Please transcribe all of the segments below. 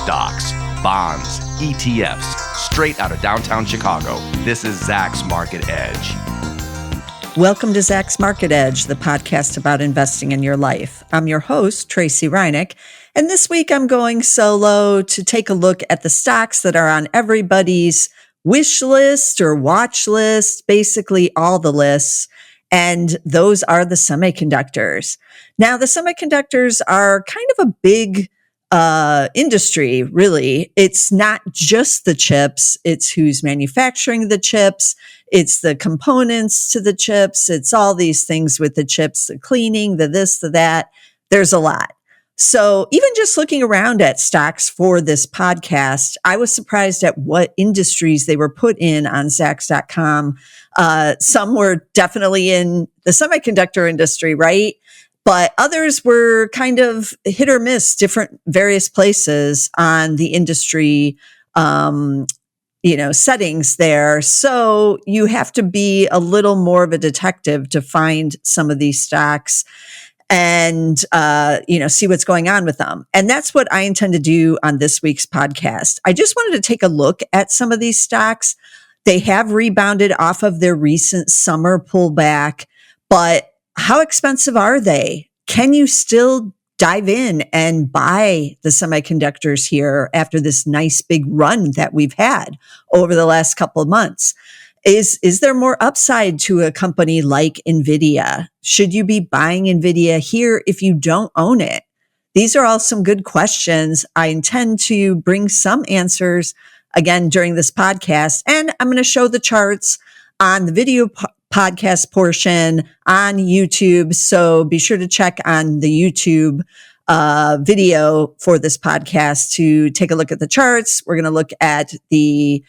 Stocks, bonds, ETFs, straight out of downtown Chicago. This is Zacks Market Edge. Welcome to Zacks Market Edge, the podcast about investing in your life. I'm your host, Tracy Reinick, and this week I'm going solo to take a look at the stocks that are on everybody's wish list or watch list, basically all the lists, and those are the semiconductors. Now, the semiconductors are kind of a big industry, really. It's not just the chips, it's who's manufacturing the chips, it's the components to the chips, it's all these things with the chips, the cleaning, the this, the that. There's a lot. So even just looking around at stocks for this podcast, I was surprised at what industries they were put in on Zacks.com. Some were definitely in the semiconductor industry, right? But others were kind of hit or miss, different various places on the industry, settings there. So you have to be a little more of a detective to find some of these stocks and, see what's going on with them. And that's what I intend to do on this week's podcast. I just wanted to take a look at some of these stocks. They have rebounded off of their recent summer pullback, but how expensive are they? Can you still dive in and buy the semiconductors here after this nice big run that we've had over the last couple of months? Is there more upside to a company like Nvidia? Should you be buying Nvidia here if you don't own it? These are all some good questions. I intend to bring some answers again during this podcast, and I'm going to show the charts on the video podcast portion on YouTube. So be sure to check on the YouTube video for this podcast to take a look at the charts. We're going to look at the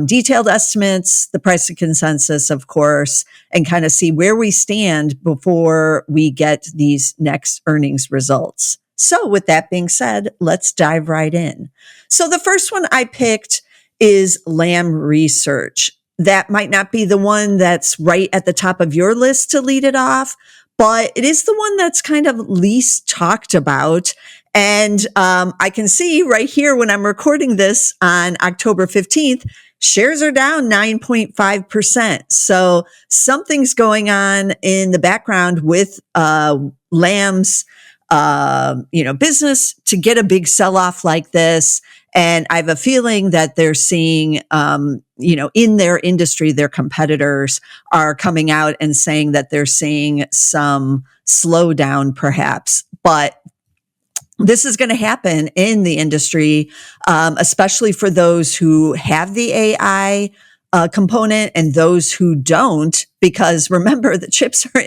detailed estimates, the price of consensus, of course, and kind of see where we stand before we get these next earnings results. So with that being said, let's dive right in. So the first one I picked is Lam Research. That might not be the one that's right at the top of your list to lead it off, but it is the one that's kind of least talked about. And I can see right here when I'm recording this on October 15th, shares are down 9.5%. So something's going on in the background with Lam's business to get a big sell-off like this. And I have a feeling that they're seeing, in their industry, their competitors are coming out and saying that they're seeing some slowdown perhaps. But this is going to happen in the industry, especially for those who have the AI component and those who don't, because remember, the chips are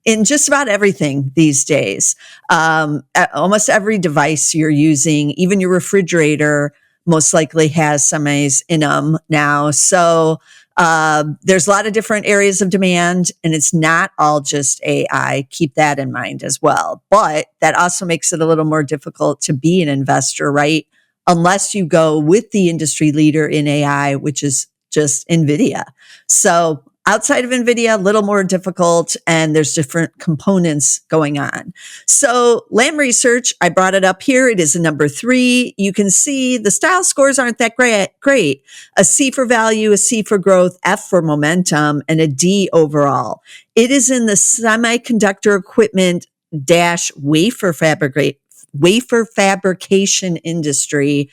in just about everything these days. Almost every device you're using, even your refrigerator, most likely has semis in them now. So there's a lot of different areas of demand, and it's not all just AI. Keep that in mind as well. But that also makes it a little more difficult to be an investor, right? Unless you go with the industry leader in AI, which is just Nvidia. So outside of Nvidia, a little more difficult, and there's different components going on. So Lam Research, I brought it up here. It is a number 3. You can see the style scores aren't that great. A C for value, a C for growth, F for momentum, and a D overall. It is in the semiconductor equipment - wafer fabrication industry.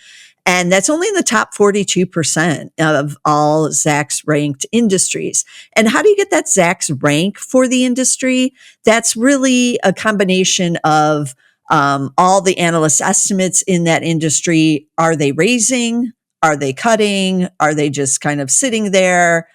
And that's only in the top 42% of all Zacks ranked industries. And how do you get that Zacks rank for the industry? That's really a combination of all the analyst estimates in that industry. Are they raising? Are they cutting? Are they just kind of sitting there?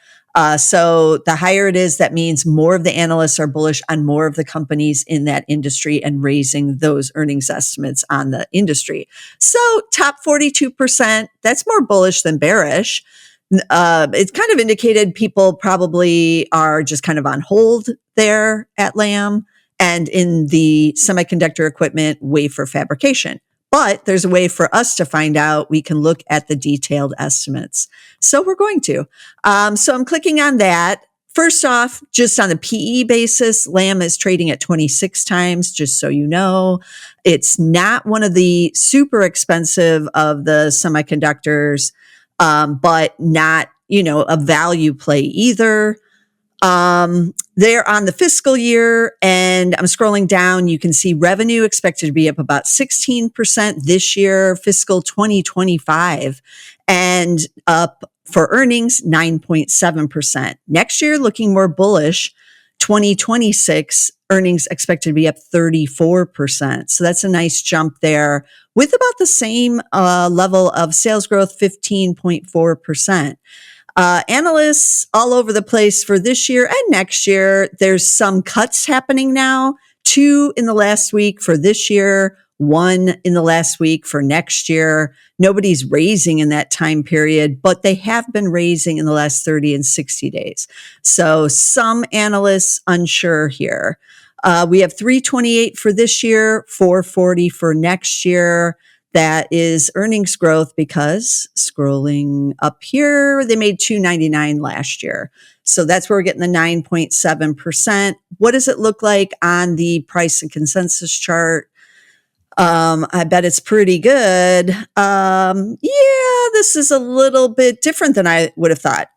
So the higher it is, that means more of the analysts are bullish on more of the companies in that industry and raising those earnings estimates on the industry. So top 42%, that's more bullish than bearish. It's kind of indicated people probably are just kind of on hold there at Lam and in the semiconductor equipment wafer fabrication. But there's a way for us to find out. We can look at the detailed estimates. So we're going to. So I'm clicking on that. First off, just on the PE basis, Lam is trading at 26 times, just so you know. It's not one of the super expensive of the semiconductors, but not, a value play either. They're on the fiscal year, and I'm scrolling down. You can see revenue expected to be up about 16% this year, fiscal 2025, and up for earnings 9.7%. Next year, looking more bullish, 2026 earnings expected to be up 34%. So that's a nice jump there with about the same level of sales growth, 15.4%. Analysts all over the place for this year and next year. There's some cuts happening now, 2 in the last week for this year, 1 in the last week for next year. Nobody's raising in that time period, but they have been raising in the last 30 and 60 days. So some analysts unsure here. We have 328 for this year, 440 for next year. That is earnings growth because scrolling up here, they made $2.99 last year. So that's where we're getting the 9.7%. What does it look like on the price and consensus chart? I bet it's pretty good. This is a little bit different than I would have thought.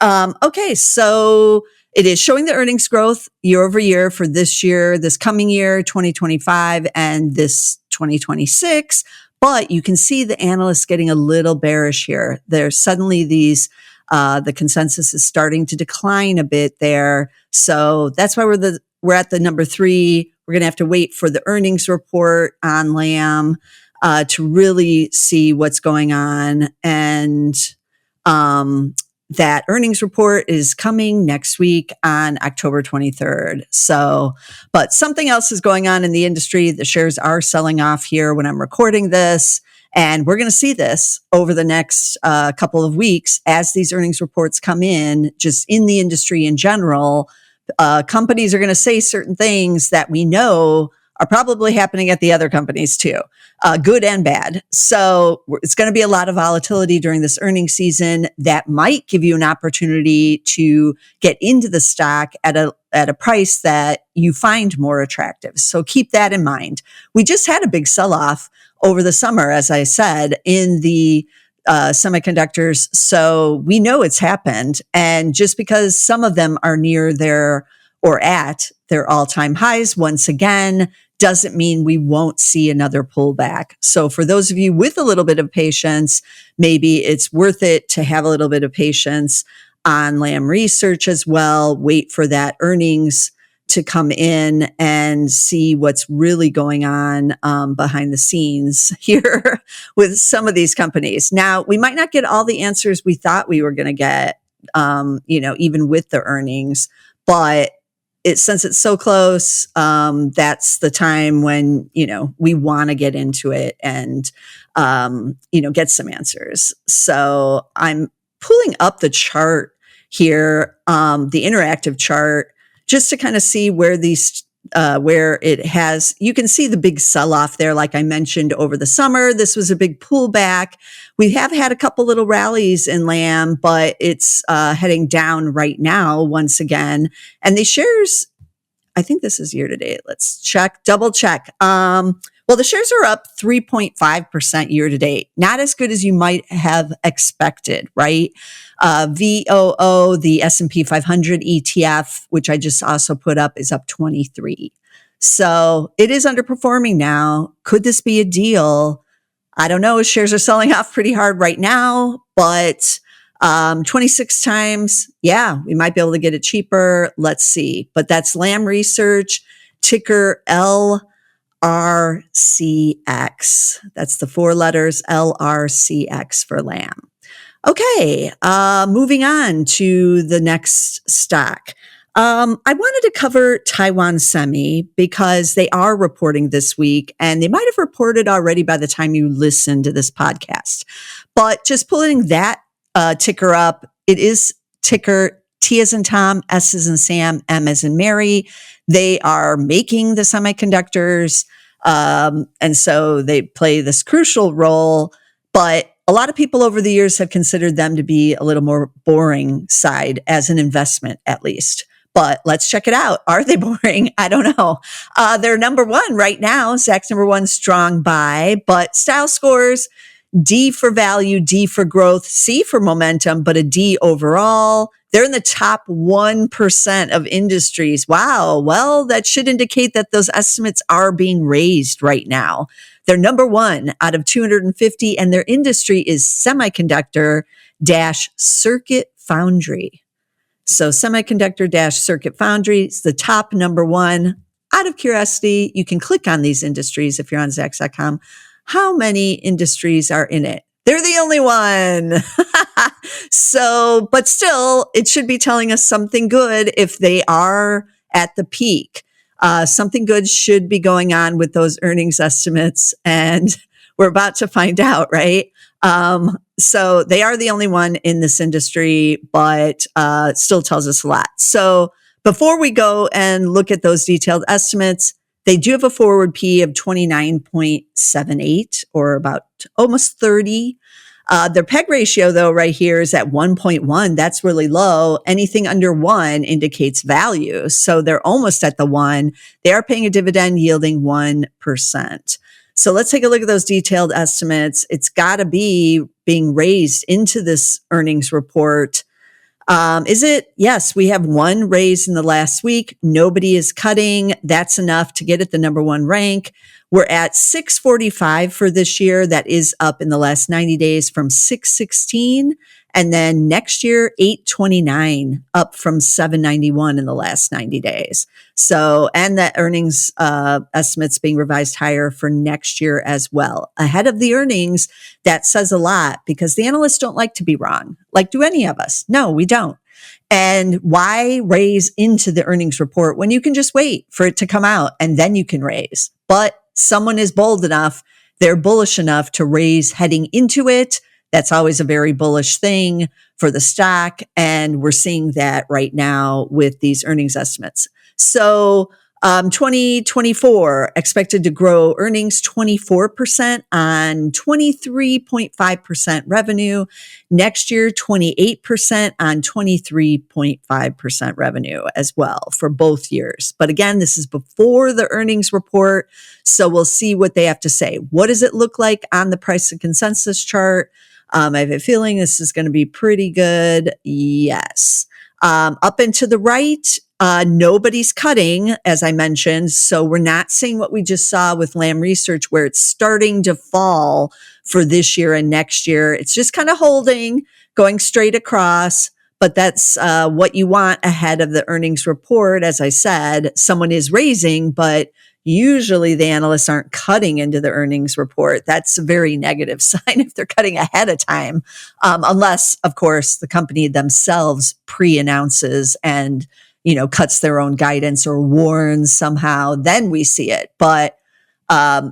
Okay, so it is showing the earnings growth year over year for this year, this coming year, 2025, and this 2026. But you can see the analysts getting a little bearish here. There's suddenly the consensus is starting to decline a bit there. So that's why we're at the number 3. We're going to have to wait for the earnings report on Lam to really see what's going on. And that earnings report is coming next week on October 23rd. So, but something else is going on in the industry. The shares are selling off here when I'm recording this. And we're going to see this over the next couple of weeks as these earnings reports come in, just in the industry in general. Companies are going to say certain things that we know are probably happening at the other companies too, good and bad. So it's going to be a lot of volatility during this earnings season that might give you an opportunity to get into the stock at a price that you find more attractive. So keep that in mind. We just had a big sell-off over the summer, as I said, in the semiconductors. So we know it's happened. And just because some of them are near their or at their all-time highs once again, doesn't mean we won't see another pullback. So for those of you with a little bit of patience, maybe it's worth it to have a little bit of patience on Lam Research as well. Wait for that earnings to come in and see what's really going on behind the scenes here with some of these companies. Now, we might not get all the answers we thought we were going to get, even with the earnings, but since it's so close, that's the time when, we want to get into it and, get some answers. So I'm pulling up the chart here, the interactive chart, just to kind of see where where it has, you can see the big sell-off there, like I mentioned over the summer. This was a big pullback. We have had a couple little rallies in Lam, but it's heading down right now once again. And the shares, I think this is year to date. Let's double check. Well, the shares are up 3.5% year to date. Not as good as you might have expected, right? VOO, the S&P 500 ETF, which I just also put up, is up 23. So it is underperforming now. Could this be a deal? I don't know. Shares are selling off pretty hard right now, but 26 times, yeah, we might be able to get it cheaper. Let's see. But that's Lam Research, ticker LRCX. That's the 4 letters LRCX for Lam. Okay, moving on to the next stock. I wanted to cover Taiwan Semi because they are reporting this week, and they might have reported already by the time you listen to this podcast. But just pulling that ticker up, it is ticker T as in Tom, S as in Sam, M as in Mary. They are making the semiconductors, and so they play this crucial role. But a lot of people over the years have considered them to be a little more boring side as an investment, at least. but let's check it out. Are they boring? I don't know. They're number one right now. Zacks number one, strong buy, but style scores, D for value, D for growth, C for momentum, but a D overall. They're in the top 1% of industries. Wow. Well, that should indicate that those estimates are being raised right now. They're number one out of 250, and their industry is semiconductor dash circuit foundry. So semiconductor dash circuit foundry is the top number one. Out of curiosity, you can click on these industries if you're on Zacks.com. How many industries are in it? They're the only one. So, but still, it should be telling us something good if they are at the peak. Something good should be going on with those earnings estimates, and we're about to find out, right? So they are the only one in this industry, but it still tells us a lot. So before we go and look at those detailed estimates, they do have a forward P of 29.78, or about almost 30. Their PEG ratio, though, right here is at 1.1. That's really low. Anything under 1 indicates value. So they're almost at the 1. They are paying a dividend yielding 1%. So let's take a look at those detailed estimates. It's got to be being raised into this earnings report. Is it? Yes, we have one raise in the last week. Nobody is cutting. That's enough to get it the number one rank. We're at 645 for this year. That is up in the last 90 days from 616. And then next year, 829, up from 791 in the last 90 days. So, and that earnings estimates being revised higher for next year as well. Ahead of the earnings, that says a lot because the analysts don't like to be wrong. Like, do any of us? No, we don't. And why raise into the earnings report when you can just wait for it to come out and then you can raise? But someone is bold enough, they're bullish enough to raise heading into it. That's always a very bullish thing for the stock. And we're seeing that right now with these earnings estimates. So 2024 expected to grow earnings 24% on 23.5% revenue. Next year, 28% on 23.5% revenue as well for both years. But again, this is before the earnings report. So we'll see what they have to say. What does it look like on the price and consensus chart? I have a feeling this is going to be pretty good. Yes. Up and to the right, nobody's cutting, as I mentioned. So we're not seeing what we just saw with Lam Research, where it's starting to fall for this year and next year. It's just kind of holding, going straight across. But that's what you want ahead of the earnings report. As I said, someone is raising, but usually the analysts aren't cutting into the earnings report. That's a very negative sign if they're cutting ahead of time, unless, of course, the company themselves pre-announces and, cuts their own guidance or warns somehow, then we see it. But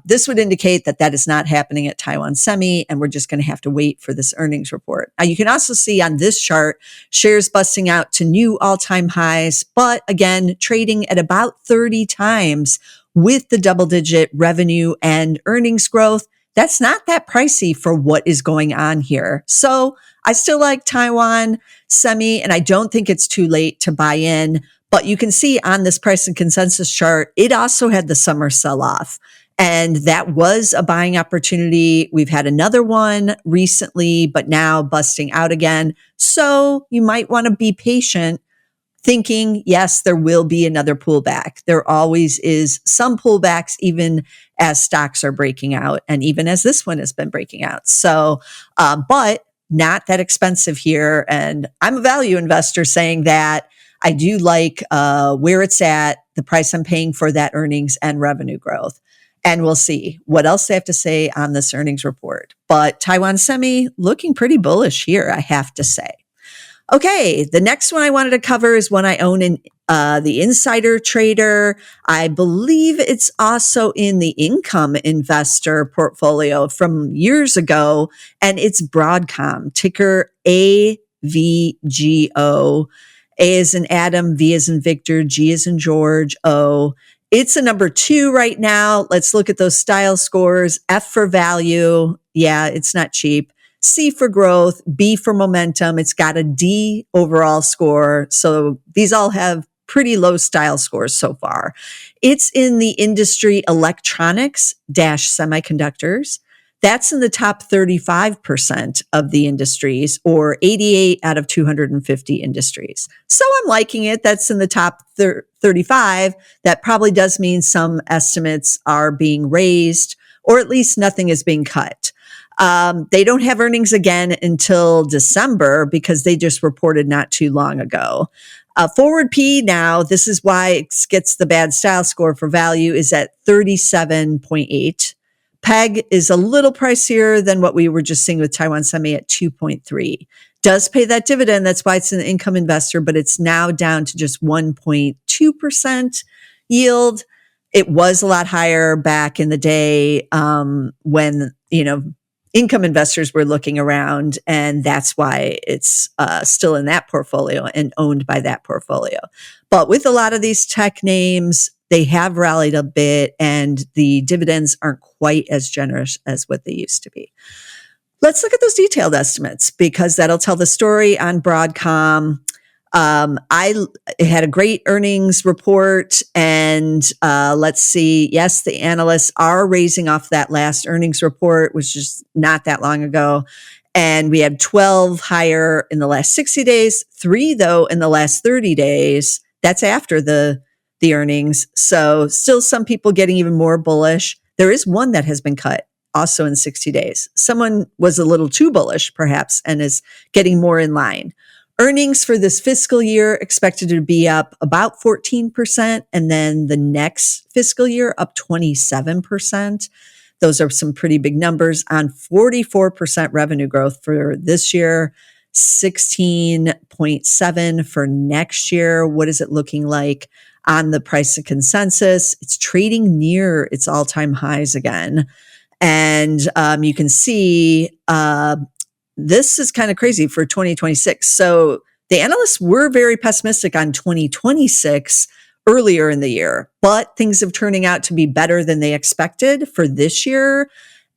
this would indicate that that is not happening at Taiwan Semi, and we're just going to have to wait for this earnings report. Now, you can also see on this chart, shares busting out to new all-time highs, but again, trading at about 30 times with the double-digit revenue and earnings growth. That's not that pricey for what is going on here. So I still like Taiwan Semi, and I don't think it's too late to buy in. But you can see on this price and consensus chart, it also had the summer sell-off. And that was a buying opportunity. We've had another one recently, but now busting out again. So you might want to be patient, thinking, yes, there will be another pullback. There always is some pullbacks, even as stocks are breaking out, and even as this one has been breaking out. So, but not that expensive here. And I'm a value investor saying that I do like where it's at, the price I'm paying for that earnings and revenue growth. And we'll see what else they have to say on this earnings report. But Taiwan Semi looking pretty bullish here, I have to say. Okay, the next one I wanted to cover is one I own in the insider trader. I believe it's also in the income investor portfolio from years ago, and it's Broadcom, ticker AVGO. A is in Adam, V is in Victor, G is in George, O. It's a number 2 right now. Let's look at those style scores. F for value. Yeah, it's not cheap. C for growth, B for momentum. It's got a D overall score. So these all have pretty low style scores so far. It's in the industry electronics dash semiconductors. That's in the top 35% of the industries, or 88 out of 250 industries. So I'm liking it. That's in the top 35. That probably does mean some estimates are being raised, or at least nothing is being cut. They don't have earnings again until December because they just reported not too long ago. Forward P now, this is why it gets the bad style score for value, is at 37.8. PEG is a little pricier than what we were just seeing with Taiwan Semi at 2.3. Does pay that dividend. That's why it's an income investor, but it's now down to just 1.2% yield. It was a lot higher back in the day when, income investors were looking around, and that's why it's still in that portfolio and owned by that portfolio. But with a lot of these tech names, they have rallied a bit and the dividends aren't quite as generous as what they used to be. Let's look at those detailed estimates because that'll tell the story on Broadcom. I had a great earnings report and let's see. Yes, the analysts are raising off that last earnings report, which is not that long ago. And we had 12 higher in the last 60 days, 3 though in the last 30 days. That's after the earnings. So still some people getting even more bullish. There is one that has been cut also in 60 days. Someone was a little too bullish perhaps and is getting more in line. Earnings for this fiscal year expected to be up about 14%, and then the next fiscal year up 27%. Those are some pretty big numbers on 44% revenue growth for this year, 16.7 for next year. What is it looking like on the price of consensus? It's trading near its all-time highs again. And you can see this is kind of crazy for 2026. So the analysts were very pessimistic on 2026 earlier in the year, but things have turning out to be better than they expected for this year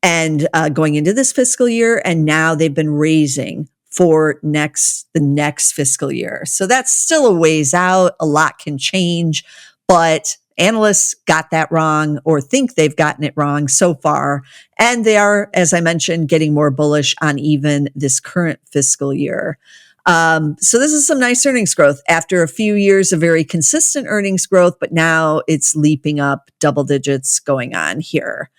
and going into this fiscal year. And now they've been raising for the next fiscal year. So that's still a ways out. A lot can change, but analysts got that wrong or think they've gotten it wrong so far. And they are, as I mentioned, getting more bullish on even this current fiscal year. So this is some nice earnings growth after a few years of very consistent earnings growth, but now it's leaping up double digits going on here.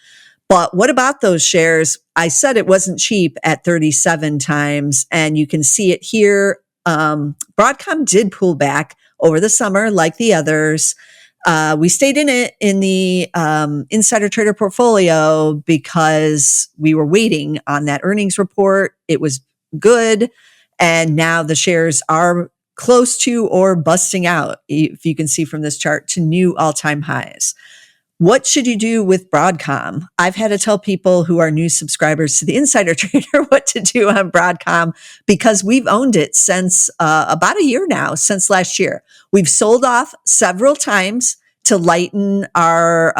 But what about those shares? I said it wasn't cheap at 37 times, and you can see it here. Broadcom did pull back over the summer like the others. We stayed in it in the insider trader portfolio because we were waiting on that earnings report. It was good. And now the shares are close to or busting out, if you can see from this chart, to new all-time highs. What should you do with Broadcom? I've had to tell people who are new subscribers to the Insider Trader what to do on Broadcom because we've owned it since about a year now, since last year. We've sold off several times to lighten our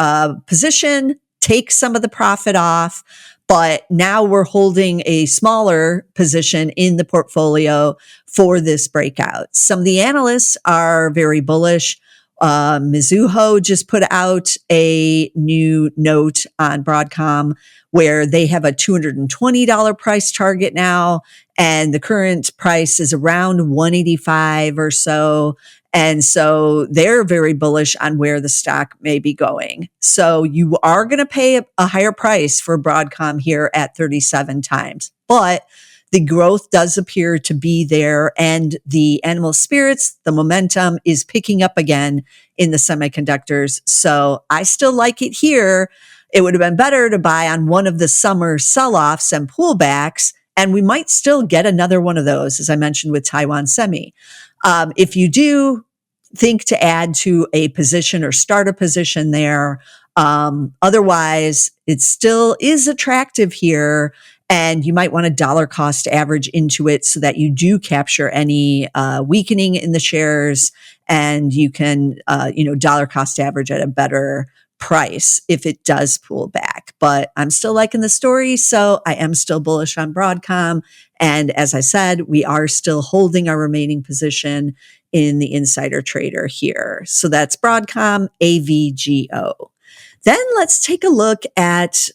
position, take some of the profit off, but now we're holding a smaller position in the portfolio for this breakout. Some of the analysts are very bullish. Mizuho just put out a new note on Broadcom where they have a $220 price target now, and the current price is around $185 or so. And so they're very bullish on where the stock may be going. So you are going to pay a higher price for Broadcom here at 37 times, but the growth does appear to be there, and the animal spirits, the momentum is picking up again in the semiconductors. So I still like it here. It would have been better to buy on one of the summer sell-offs and pullbacks, and we might still get another one of those, as I mentioned with Taiwan Semi. If you do think to add to a position or start a position there, otherwise it still is attractive here. And you might want a dollar cost average into it so that you do capture any weakening in the shares, and you can, dollar cost average at a better price if it does pull back. but I'm still liking the story. So I am still bullish on Broadcom. And as I said, we are still holding our remaining position in the insider trader here. So that's Broadcom, AVGO. Then let's take a look at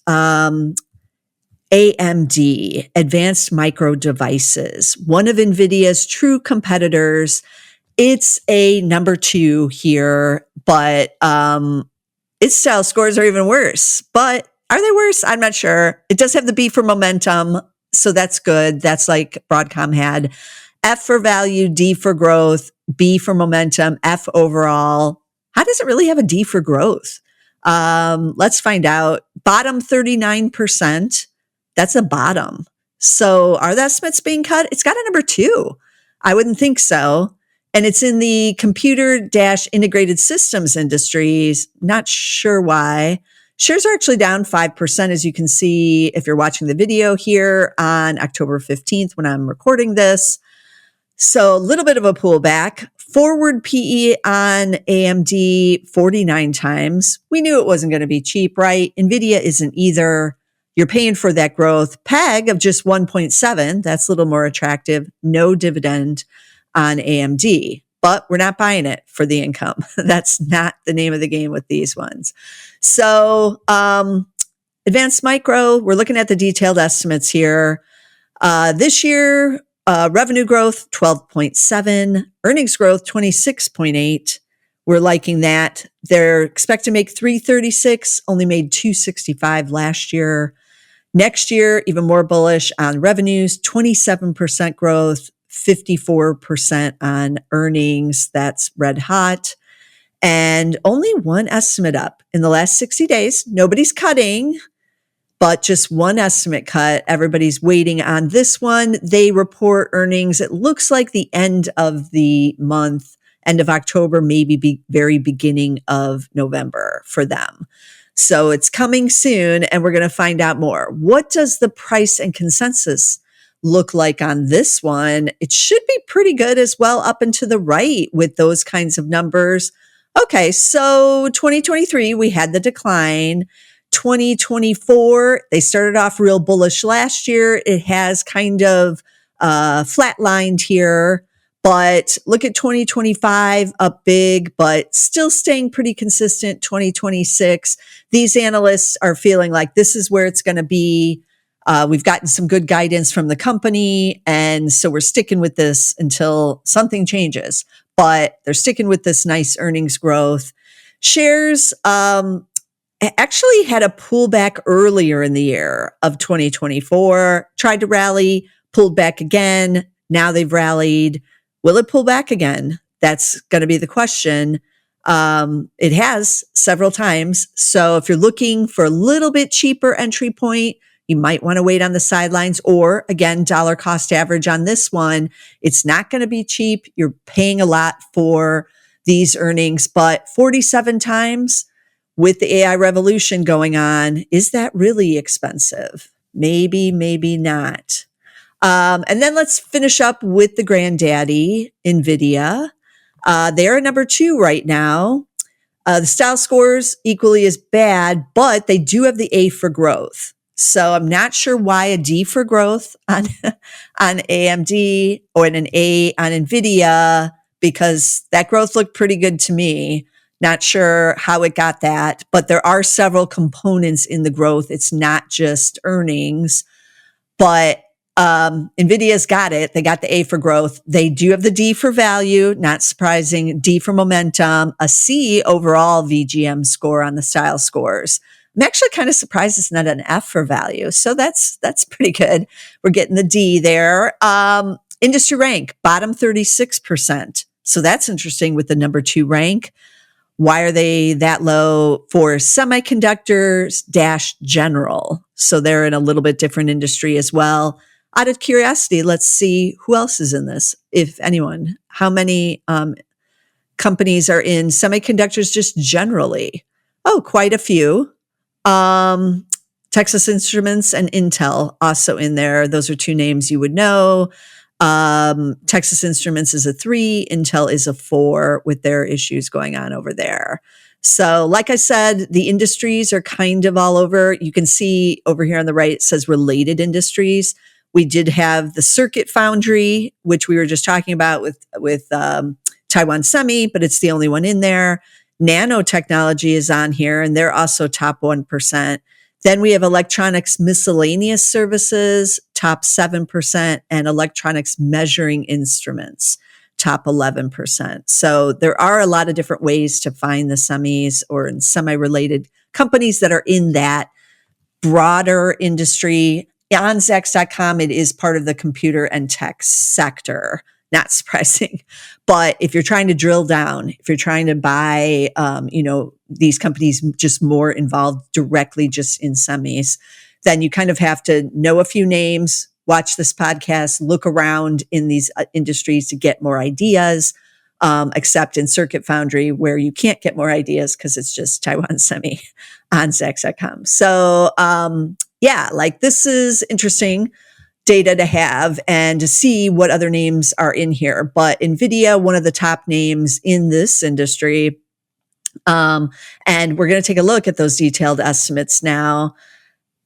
AMD, Advanced Micro Devices, one of Nvidia's true competitors. It's a number 2 here, but its style scores are even worse. But are they worse? I'm not sure. It does have the B for momentum, so that's good. That's like Broadcom had. F for value, D for growth, B for momentum, F overall. How does it really have a D for growth? Let's find out. Bottom 39%. That's a bottom. So are the estimates being cut? It's got a number 2. I wouldn't think so. And it's in the computer-integrated systems industries. Not sure why. Shares are actually down 5%, as you can see if you're watching the video here on October 15th when I'm recording this. So a little bit of a pullback. Forward PE on AMD, 49 times. We knew it wasn't going to be cheap, right? Nvidia isn't either. You're paying for that growth. PEG of just 1.7. That's a little more attractive. No dividend on AMD, but we're not buying it for the income. That's not the name of the game with these ones. So, Advanced Micro, we're looking at the detailed estimates here. This year, revenue growth, 12.7, earnings growth, 26.8. We're liking that. They're expected to make 336, only made 265 last year. Next year, even more bullish on revenues, 27% growth, 54% on earnings. That's red hot. And only one estimate up in the last 60 days. Nobody's cutting, but just one estimate cut. Everybody's waiting on this one. They report earnings. It looks like the end of the month, end of October, maybe very beginning of November for them. So it's coming soon, and we're going to find out more. What does the price and consensus look like on this one? It should be pretty good as well, up and to the right with those kinds of numbers. Okay, so 2023, we had the decline. 2024, they started off real bullish last year. It has kind of flatlined here. But look at 2025, up big, but still staying pretty consistent. 2026, these analysts are feeling like this is where it's going to be. We've gotten some good guidance from the company, and so we're sticking with this until something changes. But they're sticking with this nice earnings growth. Shares actually had a pullback earlier in the year of 2024, tried to rally, pulled back again. Now they've rallied. Will it pull back again? That's going to be the question. It has several times. So if you're looking for a little bit cheaper entry point, you might want to wait on the sidelines, or again, dollar cost average on this one. It's not going to be cheap. You're paying a lot for these earnings, but 47 times with the AI revolution going on, is that really expensive? Maybe, maybe not. And then let's finish up with the granddaddy, Nvidia. They're number 2 right now. The style scores equally as bad, but they do have the A for growth. So I'm not sure why a D for growth on AMD or an A on Nvidia, because that growth looked pretty good to me. Not sure how it got that, but there are several components in the growth. It's not just earnings, but Nvidia's got it. They got the A for growth. They do have the D for value, not surprising. D for momentum, a C overall VGM score on the style scores. I'm actually kind of surprised it's not an F for value. So that's pretty good. We're getting the D there. Industry rank, bottom 36%. So that's interesting with the number 2 rank. Why are they that low for semiconductors general? So they're in a little bit different industry as well. Out of curiosity, let's see who else is in this, if anyone. How many companies are in semiconductors just generally? Oh, quite a few. Texas Instruments and Intel also in there. Those are 2 names you would know. Texas Instruments is a 3, Intel is a 4 with their issues going on over there. So like I said, the industries are kind of all over. You can see over here on the right, it says related industries. We did have the circuit foundry, which we were just talking about with Taiwan Semi, but it's the only one in there. Nanotechnology is on here, and they're also top 1%. Then we have electronics miscellaneous services, top 7%, and electronics measuring instruments, top 11%. So there are a lot of different ways to find the semis or in semi-related companies that are in that broader industry. On Zacks.com, it is part of the computer and tech sector. Not surprising. But if you're trying to drill down, if you're trying to buy, these companies just more involved directly just in semis, then you kind of have to know a few names, watch this podcast, look around in these industries to get more ideas, except in Circuit Foundry where you can't get more ideas because it's just Taiwan Semi on Zacks.com. So, this is interesting data to have and to see what other names are in here. But Nvidia, one of the top names in this industry. And we're going to take a look at those detailed estimates now,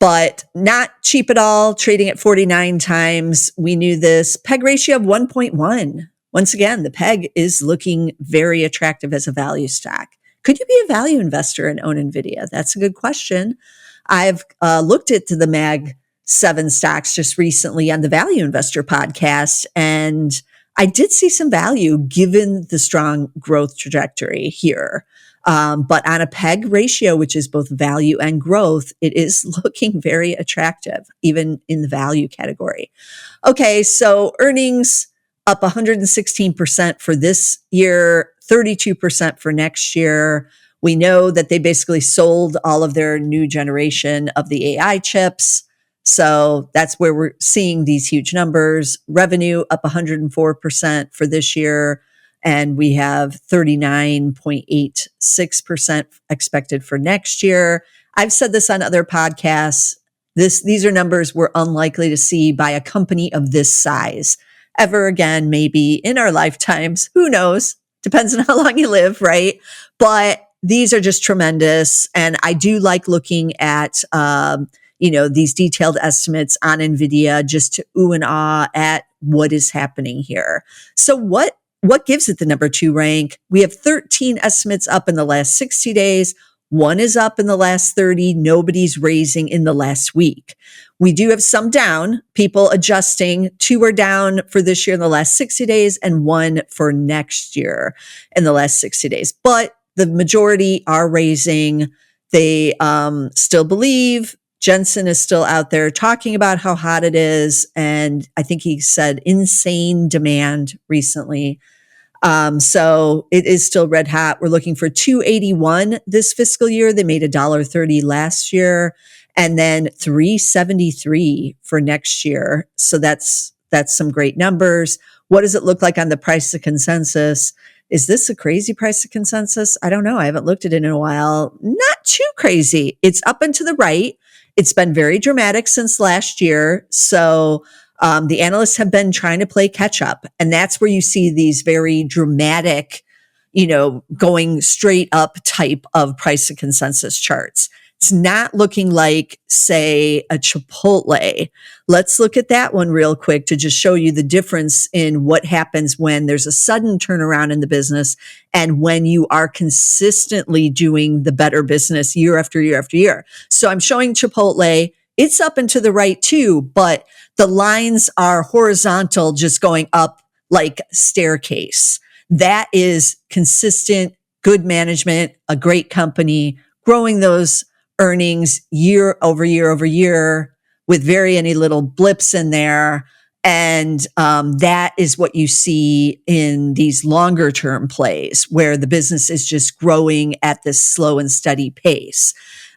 but not cheap at all, trading at 49 times. We knew this. PEG ratio of 1.1. Once again, the PEG is looking very attractive as a value stock. Could you be a value investor and own Nvidia? That's a good question. I've looked at the Mag 7 stocks just recently on the Value Investor podcast, and I did see some value given the strong growth trajectory here. But on a PEG ratio, which is both value and growth, it is looking very attractive, even in the value category. Okay, so earnings up 116% for this year, 32% for next year. We know that they basically sold all of their new generation of the AI chips. So that's where we're seeing these huge numbers. Revenue up 104% for this year. And we have 39.86% expected for next year. I've said this on other podcasts. These are numbers we're unlikely to see by a company of this size ever again, maybe in our lifetimes. Who knows? Depends on how long you live, right? But these are just tremendous. And I do like looking at, these detailed estimates on Nvidia just to ooh and ah at what is happening here. So what gives it the number 2 rank? We have 13 estimates up in the last 60 days. 1 is up in the last 30. Nobody's raising in the last week. We do have some down, people adjusting. 2 are down for this year in the last 60 days and 1 for next year in the last 60 days. But the majority are raising. They still believe. Jensen is still out there talking about how hot it is. And I think he said insane demand recently. So it is still red hot. We're looking for 281 this fiscal year. They made $1.30 last year, and then 373 for next year. So that's some great numbers. What does it look like on the price to consensus? Is this a crazy price to consensus? I don't know. I haven't looked at it in a while. Not too crazy. It's up and to the right. It's been very dramatic since last year. So the analysts have been trying to play catch up. And that's where you see these very dramatic, going straight up type of price to consensus charts. It's not looking like, say, a Chipotle. Let's look at that one real quick to just show you the difference in what happens when there's a sudden turnaround in the business and when you are consistently doing the better business year after year after year. So I'm showing Chipotle. It's up and to the right too, but the lines are horizontal, just going up like staircase. That is consistent, good management, a great company, growing those earnings year over year over year with very any little blips in there. And that is what you see in these longer term plays where the business is just growing at this slow and steady pace.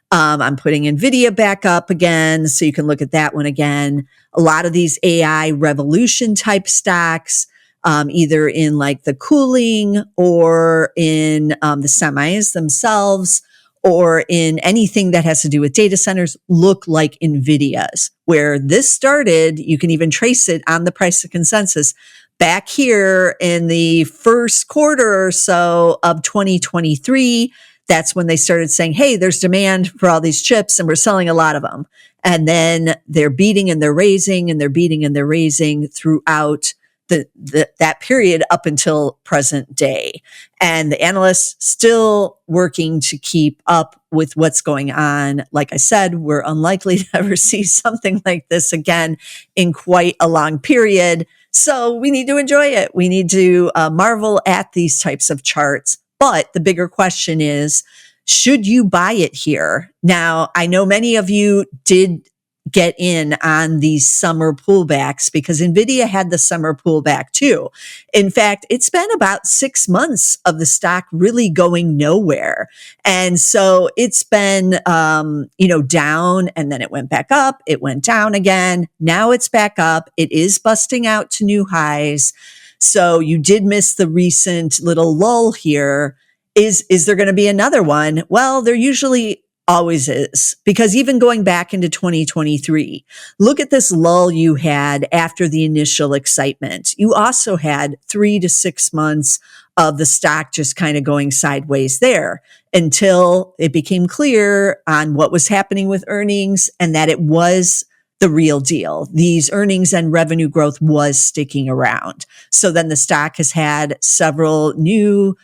I'm putting Nvidia back up again, so you can look at that one again. A lot of these AI revolution type stocks, either in like the cooling or in the semis themselves, or in anything that has to do with data centers, look like Nvidia's. Where this started, you can even trace it on the price of consensus back here in the first quarter or so of 2023. that's when they started saying, hey, there's demand for all these chips and we're selling a lot of them. And then they're beating and they're raising and they're beating and they're raising throughout that period up until present day. And the analysts still working to keep up with what's going on. Like I said, we're unlikely to ever see something like this again in quite a long period. So we need to enjoy it. We need to marvel at these types of charts. But the bigger question is, should you buy it here? Now, I know many of you did get in on these summer pullbacks because Nvidia had the summer pullback too. In fact, it's been about 6 months of the stock really going nowhere. And so it's been, down, and then it went back up. It went down again. Now it's back up. It is busting out to new highs. So you did miss the recent little lull here. Is there going to be another one? Well, there usually always is, because even going back into 2023, look at this lull you had after the initial excitement. You also had 3 to 6 months of the stock just kind of going sideways there until it became clear on what was happening with earnings and that it was the real deal. These earnings and revenue growth was sticking around. So then the stock has had several new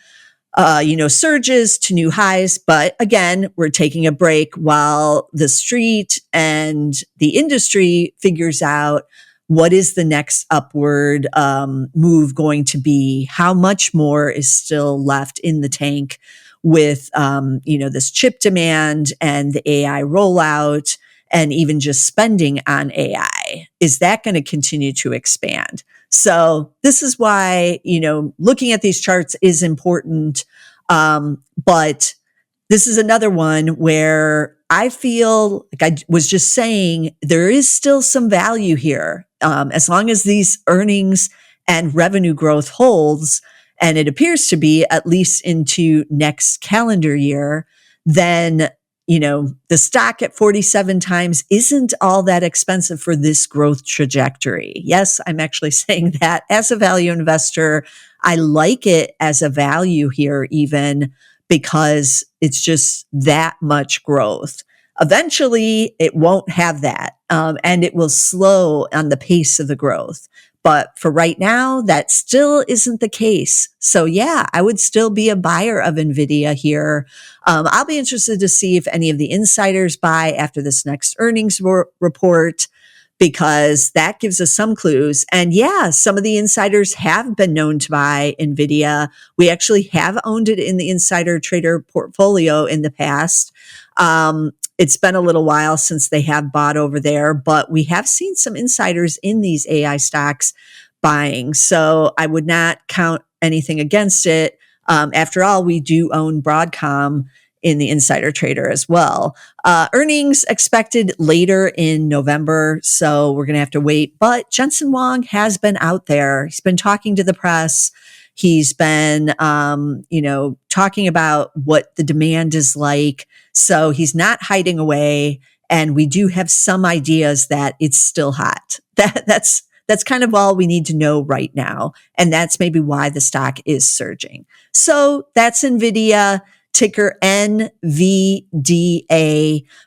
surges to new highs. But again, we're taking a break while the street and the industry figures out what is the next upward move going to be? How much more is still left in the tank with, this chip demand and the AI rollout and even just spending on AI? Is that going to continue to expand? So this is why, looking at these charts is important. But this is another one where I feel like I was just saying there is still some value here. As long as these earnings and revenue growth holds, and it appears to be at least into next calendar year, then the stock at 47 times isn't all that expensive for this growth trajectory. Yes, I'm actually saying that as a value investor, I like it as a value here, even because it's just that much growth. Eventually, it won't have that, and it will slow on the pace of the growth. But for right now, that still isn't the case. So yeah, I would still be a buyer of Nvidia here. I'll be interested to see if any of the insiders buy after this next earnings report, because that gives us some clues. And yeah, some of the insiders have been known to buy Nvidia. We actually have owned it in the insider trader portfolio in the past. It's been a little while since they have bought over there, but we have seen some insiders in these AI stocks buying. So I would not count anything against it. After all, we do own Broadcom in the insider trader as well. Earnings expected later in November, so we're going to have to wait. But Jensen Huang has been out there. He's been talking to the press. He's been, talking about what the demand is like. So he's not hiding away. And we do have some ideas that it's still hot. That's kind of all we need to know right now. And that's maybe why the stock is surging. So that's Nvidia, ticker NVDA.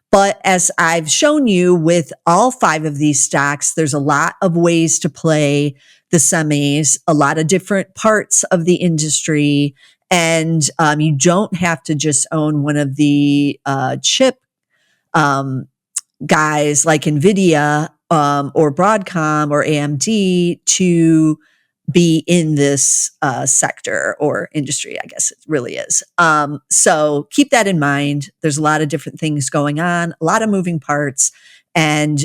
But as I've shown you with all 5 of these stocks, there's a lot of ways to play the semis, a lot of different parts of the industry. And you don't have to just own one of the chip guys like Nvidia or Broadcom or AMD to be in this sector or industry, I guess it really is. So keep that in mind. There's a lot of different things going on, a lot of moving parts. And,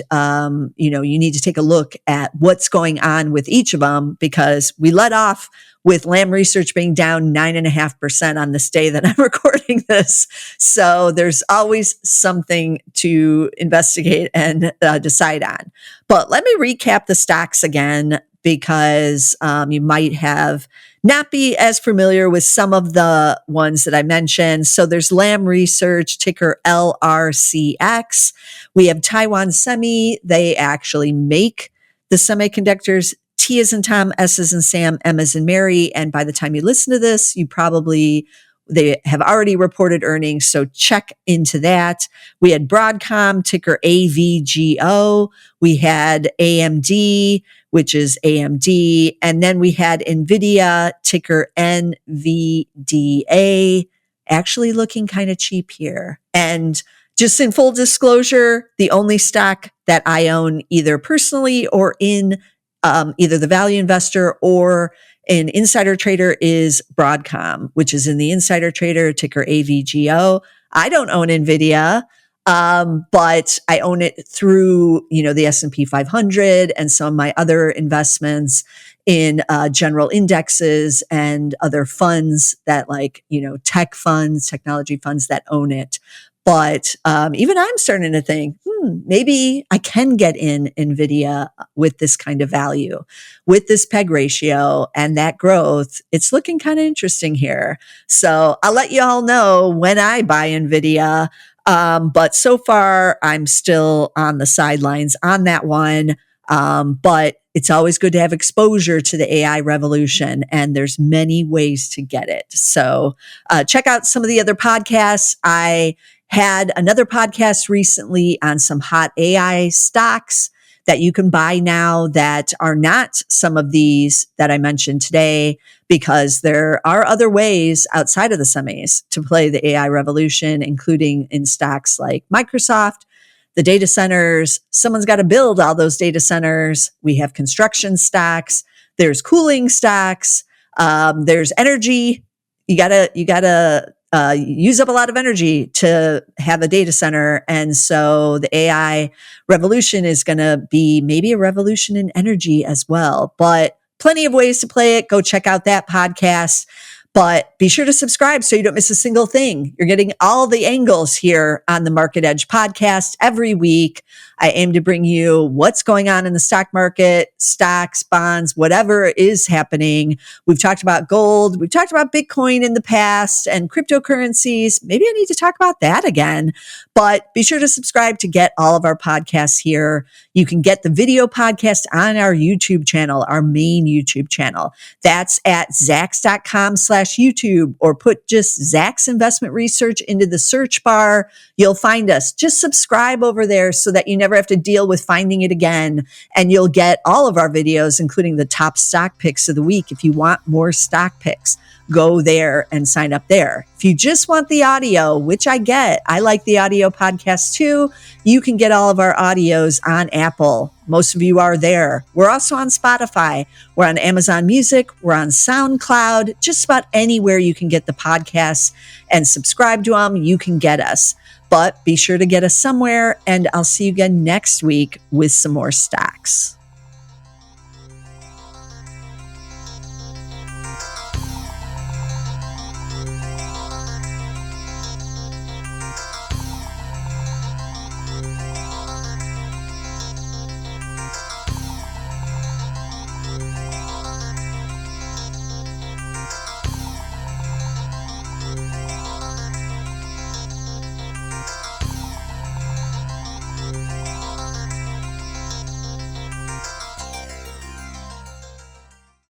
you need to take a look at what's going on with each of them, because we let off with Lam Research being down 9.5% on this day that I'm recording this. So there's always something to investigate and decide on. But let me recap the stocks again, because you might have not be as familiar with some of the ones that I mentioned. So there's Lam Research, ticker LRCX. We have Taiwan Semi. They actually make the semiconductors. T as in Tom, S as in Sam, M as in Mary. And by the time you listen to this, you probably They have already reported earnings, so check into that. We had Broadcom, ticker AVGO. We had AMD, which is AMD. And then we had Nvidia, ticker NVDA, actually looking kind of cheap here. And just in full disclosure, the only stock that I own either personally or in either the value investor or an insider trader is Broadcom, which is in the insider trader, ticker AVGO. I don't own Nvidia, but I own it through, the S&P 500 and some of my other investments in general indexes and other funds that tech funds, technology funds that own it. But even I'm starting to think, maybe I can get in Nvidia with this kind of value, with this PEG ratio and that growth. It's looking kind of interesting here. So I'll let you all know when I buy Nvidia. But so far, I'm still on the sidelines on that one. But it's always good to have exposure to the AI revolution, and there's many ways to get it. So check out some of the other podcasts. I had another podcast recently on some hot AI stocks that you can buy now that are not some of these that I mentioned today, because there are other ways outside of the semis to play the AI revolution, including in stocks like Microsoft, the data centers. Someone's got to build all those data centers. We have construction stocks. There's cooling stocks. There's energy. You gotta use up a lot of energy to have a data center. And so the AI revolution is going to be maybe a revolution in energy as well. But plenty of ways to play it. Go check out that podcast. But be sure to subscribe so you don't miss a single thing. You're getting all the angles here on the Market Edge podcast every week. I aim to bring you what's going on in the stock market, stocks, bonds, whatever is happening. We've talked about gold. We've talked about Bitcoin in the past and cryptocurrencies. Maybe I need to talk about that again. But be sure to subscribe to get all of our podcasts here. You can get the video podcast on our YouTube channel, our main YouTube channel. That's at Zacks.com/YouTube, or put just Zacks Investment Research into the search bar. You'll find us. Just subscribe over there so that you never have to deal with finding it again. And you'll get all of our videos, including the top stock picks of the week. If you want more stock picks, go there and sign up there. If you just want the audio, which I get, I like the audio podcast too. You can get all of our audios on Apple. Most of you are there. We're also on Spotify. We're on Amazon Music. We're on SoundCloud. Just about anywhere you can get the podcasts and subscribe to them, you can get us. But be sure to get us somewhere, and I'll see you again next week with some more stocks.